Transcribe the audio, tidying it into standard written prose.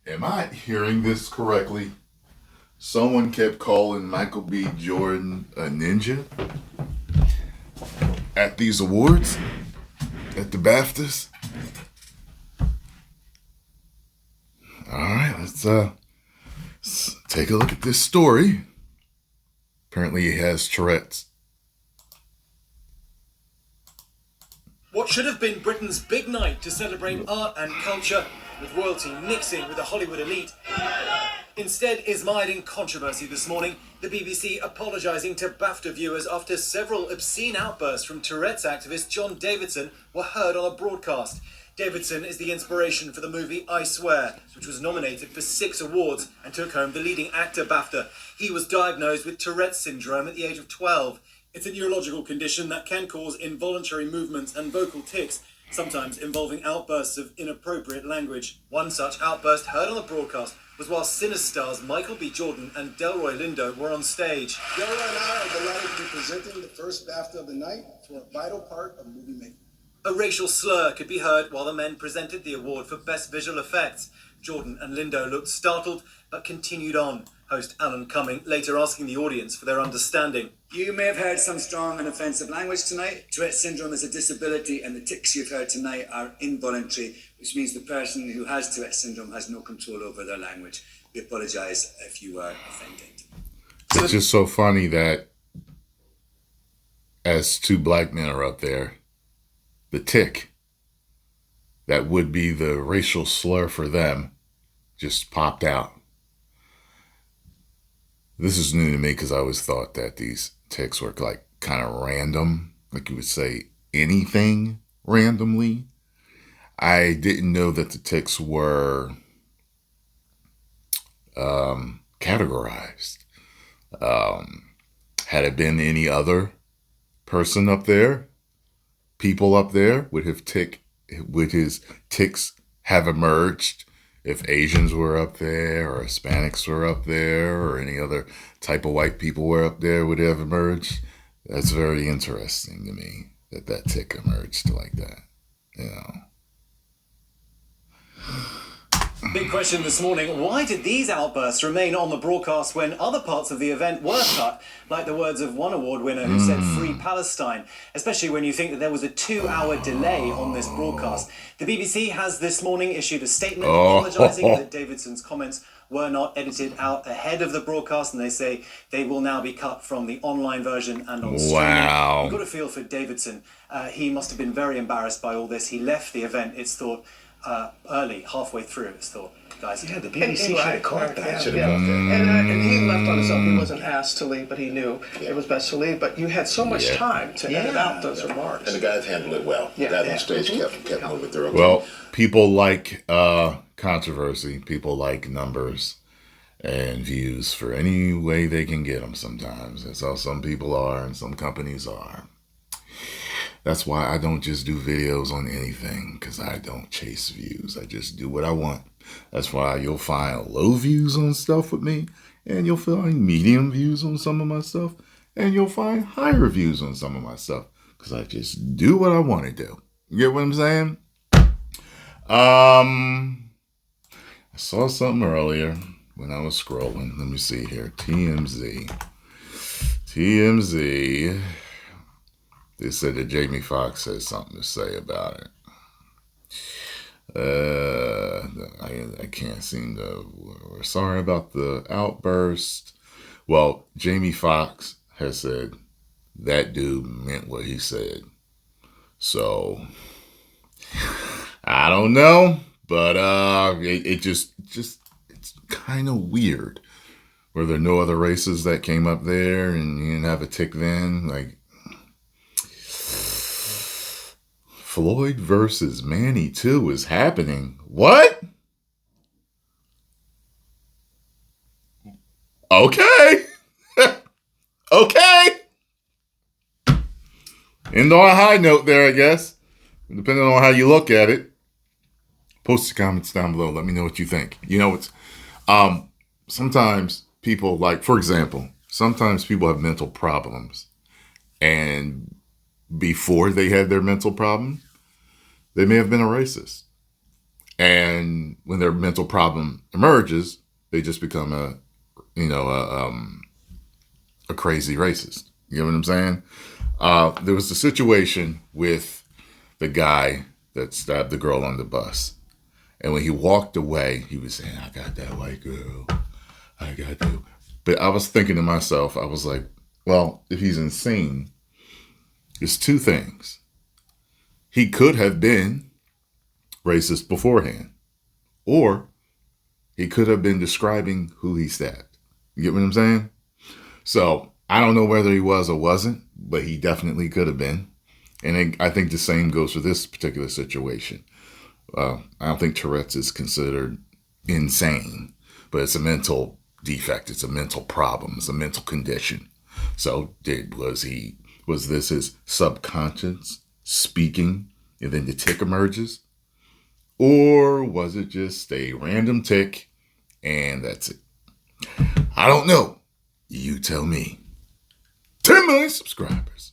Am I hearing this correctly? Someone kept calling Michael B. Jordan a ninja at these awards, at the BAFTAs. All right, let's take a look at this story. Apparently he has Tourette's. What should have been Britain's big night to celebrate art and culture, with royalty mixing with the Hollywood elite, instead is mired in controversy this morning. The BBC apologising to BAFTA viewers after several obscene outbursts from Tourette's activist John Davidson were heard on a broadcast. Davidson is the inspiration for the movie I Swear, which was nominated for 6 awards and took home the leading actor BAFTA. He was diagnosed with Tourette's syndrome at the age of 12. It's a neurological condition that can cause involuntary movements and vocal tics, sometimes involving outbursts of inappropriate language. One such outburst heard on the broadcast was while Cine stars Michael B. Jordan and Delroy Lindo were on stage. Delroy and I are delighted to be presenting the first BAFTA of the night for a vital part of movie making. A racial slur could be heard while the men presented the award for Best Visual Effects. Jordan and Lindo looked startled, but continued on. Host Alan Cumming later asking the audience for their understanding. You may have heard some strong and offensive language tonight. Tourette syndrome is a disability, and the tics you've heard tonight are involuntary, which means the person who has Tourette syndrome has no control over their language. We apologise if you are offended. It's just so funny that as 2 black men are up there, the tic that would be the racial slur for them just popped out. This is new to me because I always thought that these tics were like kind of random, like you would say anything randomly. I didn't know that the tics were categorized. Had it been any other person up there, people up there would his tics have emerged if Asians were up there or Hispanics were up there or any other type of white people were up there would have emerged. That's very interesting to me that tic emerged like that, you know. Big question this morning, why did these outbursts remain on the broadcast when other parts of the event were cut, like the words of one award winner who said "Free Palestine," especially when you think that there was a 2-hour delay on this broadcast. The BBC has this morning issued a statement apologising that Davidson's comments were not edited out ahead of the broadcast, and they say they will now be cut from the online version and on streaming. Wow. You've got to feel for Davidson. He must have been very embarrassed by all this. He left the event, it's thought, early, halfway through, it's thought, guys. Yeah, the BBC should have caught that. And he left on his own. He wasn't asked to leave, but he knew it was best to leave. But you had so much time to edit out those remarks. And the guys handled it well. The guys on stage kept moving through. Well, people like controversy. People like numbers and views for any way they can get them sometimes. That's how some people are and some companies are. That's why I don't just do videos on anything, because I don't chase views. I just do what I want. That's why you'll find low views on stuff with me, and you'll find medium views on some of my stuff, and you'll find higher views on some of my stuff, because I just do what I want to do. You get what I'm saying? I saw something earlier when I was scrolling. Let me see here. TMZ. They said that Jamie Foxx has something to say about it. I can't seem to. We're sorry about the outburst. Well, Jamie Foxx has said that dude meant what he said. So I don't know, but it just it's kind of weird. Were there no other races that came up there and you didn't have a tick then? Like, Floyd versus Manny 2 is happening. What? Okay. Okay. End on a high note there, I guess. Depending on how you look at it. Post your comments down below. Let me know what you think. You know, it's sometimes people, like, for example, sometimes people have mental problems. And before they had their mental problem, they may have been a racist. And when their mental problem emerges, they just become a crazy racist. You know what I'm saying? There was a situation with the guy that stabbed the girl on the bus. And when he walked away, he was saying, I got that white girl. I got that. But I was thinking to myself, I was like, well, if he's insane, it's two things. He could have been racist beforehand, or he could have been describing who he stabbed. You get what I'm saying? So I don't know whether he was or wasn't, but he definitely could have been. And I think the same goes for this particular situation. I don't think Tourette's is considered insane, but it's a mental defect. It's a mental problem. It's a mental condition. So was this his subconscious speaking and then the tick emerges? Or was it just a random tick and that's it? I don't know. You tell me. 10 million subscribers.